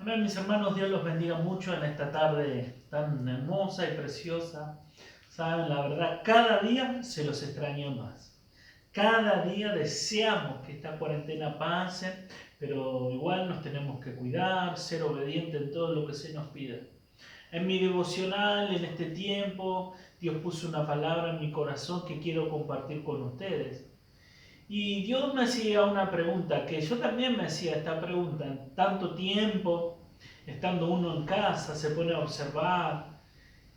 Amén, mis hermanos, Dios los bendiga mucho en esta tarde tan hermosa y preciosa. Saben, la verdad, cada día se los extraña más. Cada día deseamos que esta cuarentena pase, pero igual nos tenemos que cuidar, ser obedientes en todo lo que se nos pida. En mi devocional, en este tiempo, Dios puso una palabra en mi corazón que quiero compartir con ustedes. Y Dios me hacía una pregunta, que yo también me hacía esta pregunta. Tanto tiempo, estando uno en casa, se pone a observar.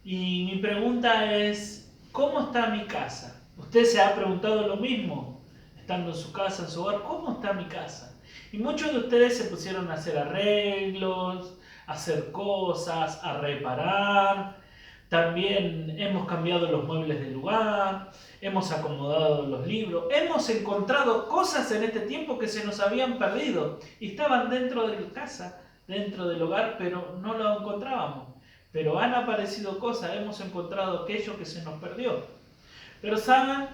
Y mi pregunta es, ¿cómo está mi casa? ¿Usted se ha preguntado lo mismo? Estando en su casa, en su hogar, ¿cómo está mi casa? Y muchos de ustedes se pusieron a hacer arreglos, a hacer cosas, a reparar. También hemos cambiado los muebles del lugar, hemos acomodado los libros, hemos encontrado cosas en este tiempo que se nos habían perdido y estaban dentro de la casa, dentro del hogar, pero no lo encontrábamos. Pero han aparecido cosas, hemos encontrado aquello que se nos perdió. Pero saben,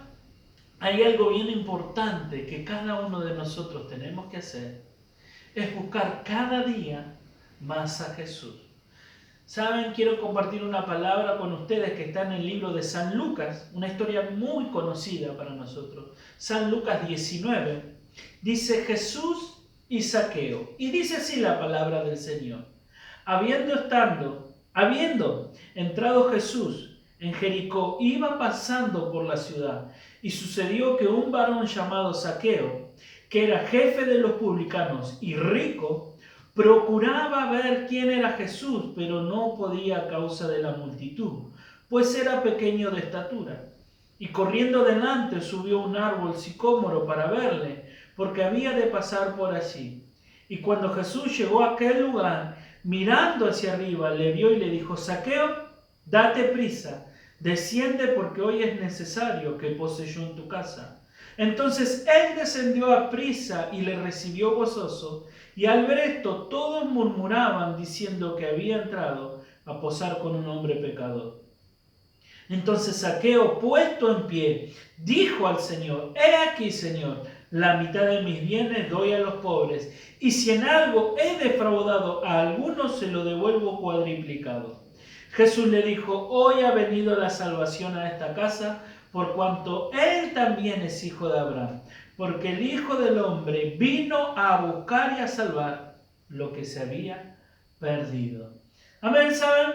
hay algo bien importante que cada uno de nosotros tenemos que hacer, es buscar cada día más a Jesús. Saben, quiero compartir una palabra con ustedes que está en el libro de San Lucas, una historia muy conocida para nosotros. San Lucas 19, dice Jesús y Zaqueo. Y dice así la palabra del Señor. Habiendo entrado Jesús en Jericó, iba pasando por la ciudad. Y sucedió que un varón llamado Zaqueo, que era jefe de los publicanos y rico, procuraba ver quién era Jesús, pero no podía a causa de la multitud, pues era pequeño de estatura. Y corriendo delante subió un árbol sicómoro para verle, porque había de pasar por allí. Y cuando Jesús llegó a aquel lugar, mirando hacia arriba, le vio y le dijo: Zaqueo, date prisa, desciende, porque hoy es necesario que pose yo en tu casa. Entonces él descendió a prisa y le recibió gozoso. Y al ver esto, todos murmuraban diciendo que había entrado a posar con un hombre pecador. Entonces Zaqueo, puesto en pie, dijo al Señor: He aquí, Señor, la mitad de mis bienes doy a los pobres, y si en algo he defraudado a alguno, se lo devuelvo cuadriplicado. Jesús le dijo: Hoy ha venido la salvación a esta casa, por cuanto él también es hijo de Abraham, porque el Hijo del Hombre vino a buscar y a salvar lo que se había perdido. Amén, ¿saben?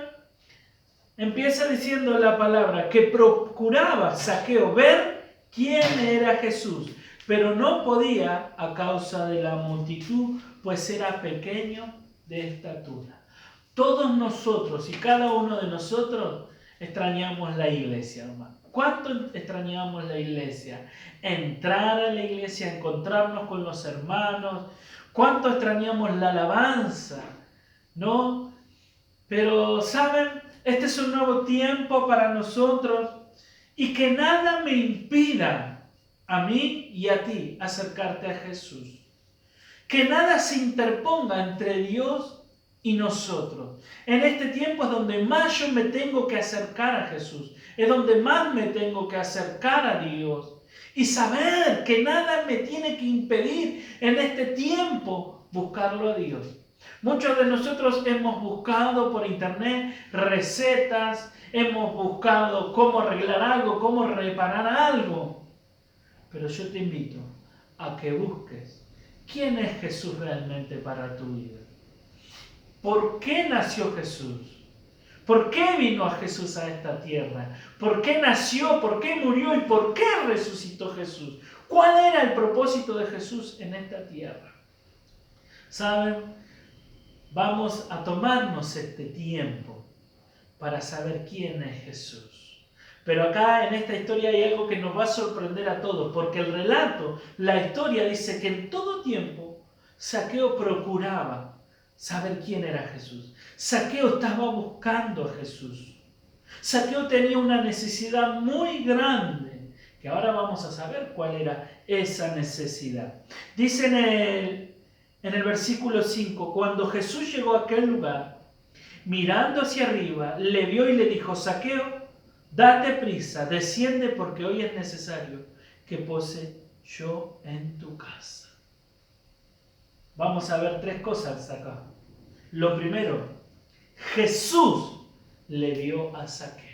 Empieza diciendo la palabra que procuraba Zaqueo ver quién era Jesús, pero no podía a causa de la multitud, pues era pequeño de estatura. Todos nosotros y cada uno de nosotros extrañamos la iglesia, hermano. ¿Cuánto extrañamos la iglesia? Entrar a la iglesia, encontrarnos con los hermanos. ¿Cuánto extrañamos la alabanza? ¿No? Pero, ¿saben? Este es un nuevo tiempo para nosotros y que nada me impida a mí y a ti acercarte a Jesús. Que nada se interponga entre Dios y nosotros. En este tiempo es donde más yo me tengo que acercar a Jesús. Es donde más me tengo que acercar a Dios. Y saber que nada me tiene que impedir en este tiempo buscarlo a Dios. Muchos de nosotros hemos buscado por internet recetas, hemos buscado cómo arreglar algo, cómo reparar algo. Pero yo te invito a que busques quién es Jesús realmente para tu vida. ¿Por qué nació Jesús? ¿Por qué vino a Jesús a esta tierra? ¿Por qué nació? ¿Por qué murió? ¿Y por qué resucitó Jesús? ¿Cuál era el propósito de Jesús en esta tierra? ¿Saben? Vamos a tomarnos este tiempo para saber quién es Jesús. Pero acá en esta historia hay algo que nos va a sorprender a todos, porque el relato, la historia dice que en todo tiempo Zaqueo procuraba saber quién era Jesús. Zaqueo estaba buscando a Jesús. Zaqueo tenía una necesidad muy grande, que ahora vamos a saber cuál era esa necesidad. Dice en el versículo 5, cuando Jesús llegó a aquel lugar, mirando hacia arriba, le vio y le dijo: Zaqueo, date prisa, desciende, porque hoy es necesario que pose yo en tu casa. Vamos a ver tres cosas acá. Lo primero, Jesús le vio a Zaqueo.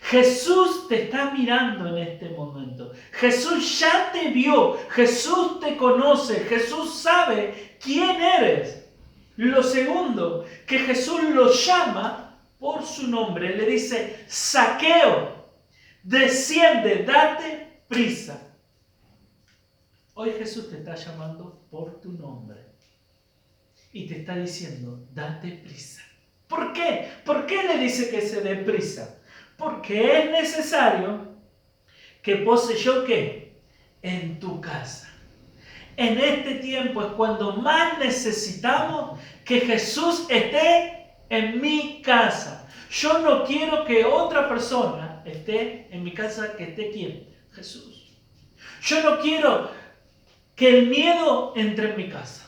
Jesús te está mirando en este momento. Jesús ya te vio. Jesús te conoce. Jesús sabe quién eres. Lo segundo, que Jesús lo llama por su nombre. Le dice, Zaqueo, desciende, date prisa. Hoy Jesús te está llamando por tu nombre. Y te está diciendo, date prisa. ¿Por qué? ¿Por qué le dice que se dé prisa? Porque es necesario que pose yo ¿qué? En tu casa. En este tiempo es cuando más necesitamos que Jesús esté en mi casa. Yo no quiero que otra persona esté en mi casa, que esté ¿quién? Jesús. Yo no quiero que el miedo entre en mi casa.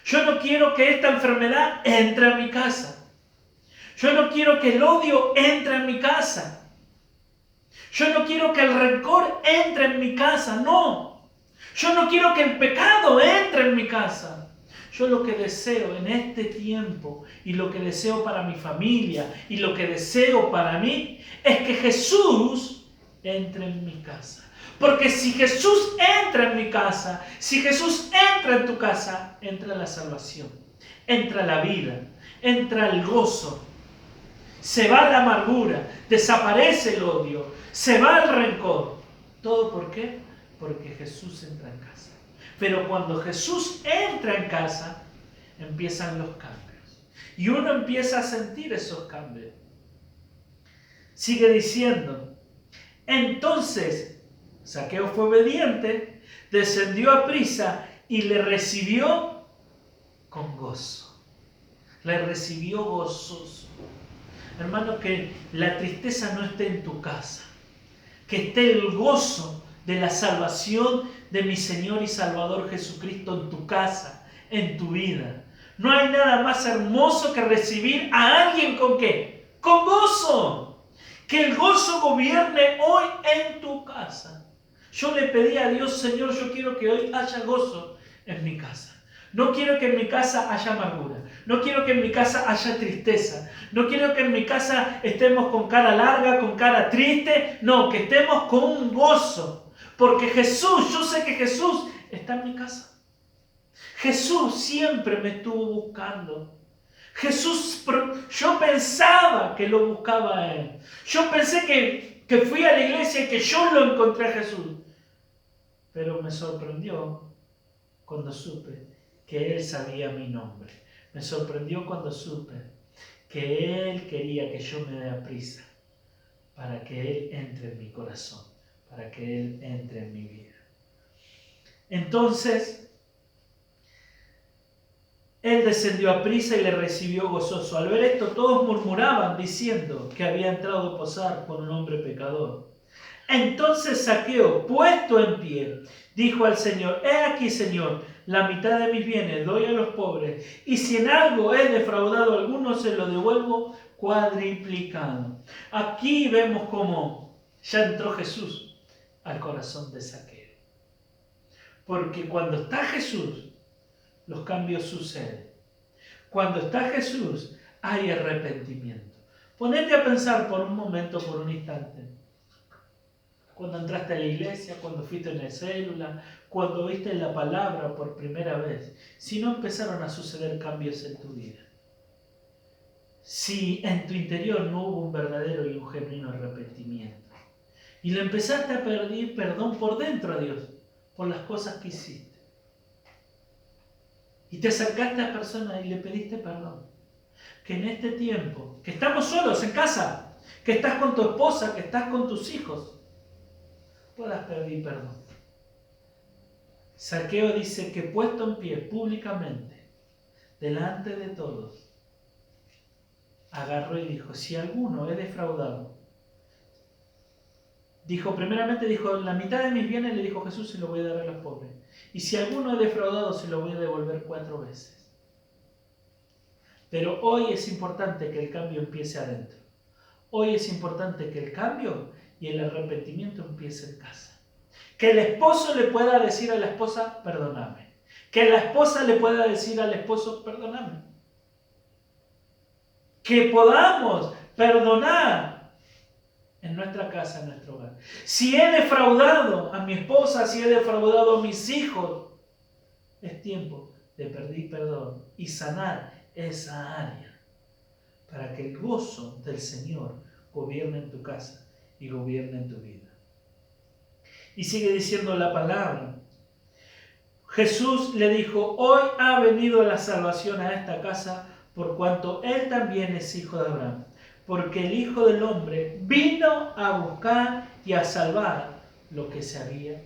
Yo no quiero que esta enfermedad entre a mi casa. Yo no quiero que el odio entre en mi casa. Yo no quiero que el rencor entre en mi casa. No. Yo no quiero que el pecado entre en mi casa. Yo lo que deseo en este tiempo y lo que deseo para mi familia y lo que deseo para mí es que Jesús entre en mi casa. Porque si Jesús entra en mi casa, si Jesús entra en tu casa, entra la salvación, entra la vida, entra el gozo. Se va la amargura, desaparece el odio, se va el rencor. ¿Todo por qué? Porque Jesús entra en casa. Pero cuando Jesús entra en casa, empiezan los cambios. Y uno empieza a sentir esos cambios. Sigue diciendo, entonces Zaqueo fue obediente, descendió a prisa y le recibió con gozo. Le recibió gozoso. Hermano, que la tristeza no esté en tu casa, que esté el gozo de la salvación de mi Señor y Salvador Jesucristo en tu casa, en tu vida. No hay nada más hermoso que recibir a alguien ¿con qué? Con gozo. Que el gozo gobierne hoy en tu casa. Yo le pedí a Dios, Señor, yo quiero que hoy haya gozo en mi casa. No quiero que en mi casa haya amargura. No quiero que en mi casa haya tristeza. No quiero que en mi casa estemos con cara larga, con cara triste. No, que estemos con un gozo. Porque Jesús, yo sé que Jesús está en mi casa. Jesús siempre me estuvo buscando. Jesús, yo pensaba que lo buscaba a Él. Yo pensé que fui a la iglesia y que yo lo encontré a Jesús. Pero me sorprendió cuando supe que Él sabía mi nombre. Me sorprendió cuando supe que Él quería que yo me dé prisa para que Él entre en mi corazón, para que Él entre en mi vida. Entonces, Él descendió a prisa y le recibió gozoso. Al ver esto, todos murmuraban diciendo que había entrado a posar con un hombre pecador. Entonces Zaqueo, puesto en pie, dijo al Señor, he aquí, Señor, la mitad de mis bienes doy a los pobres, y si en algo he defraudado a alguno, se lo devuelvo cuadriplicado. Aquí vemos cómo ya entró Jesús al corazón de Zaqueo. Porque cuando está Jesús, los cambios suceden. Cuando está Jesús, hay arrepentimiento. Ponete a pensar por un momento, por un instante. Cuando entraste a la iglesia, cuando fuiste en la célula, cuando oíste la palabra por primera vez, si no empezaron a suceder cambios en tu vida. Si en tu interior no hubo un verdadero y un genuino arrepentimiento. Y le empezaste a pedir perdón por dentro a Dios, por las cosas que hiciste. Y te acercaste a personas y le pediste perdón. Que en este tiempo, que estamos solos en casa, que estás con tu esposa, que estás con tus hijos, puedas pedir perdón. Zaqueo dice que puesto en pie públicamente, delante de todos, agarró y dijo, si alguno he defraudado, primeramente dijo, la mitad de mis bienes le dijo Jesús, se lo voy a dar a los pobres. Y si alguno he defraudado, se lo voy a devolver 4 veces. Pero hoy es importante que el cambio empiece adentro. Hoy es importante que el cambio y el arrepentimiento empiece en casa. Que el esposo le pueda decir a la esposa, perdóname. Que la esposa le pueda decir al esposo, perdóname. Que podamos perdonar en nuestra casa, en nuestro hogar. Si he defraudado a mi esposa, si he defraudado a mis hijos, es tiempo de pedir perdón y sanar esa área para que el gozo del Señor gobierne en tu casa y gobierne en tu vida. Y sigue diciendo la palabra. Jesús le dijo, hoy ha venido la salvación a esta casa por cuanto él también es hijo de Abraham. Porque el Hijo del Hombre vino a buscar y a salvar lo que se había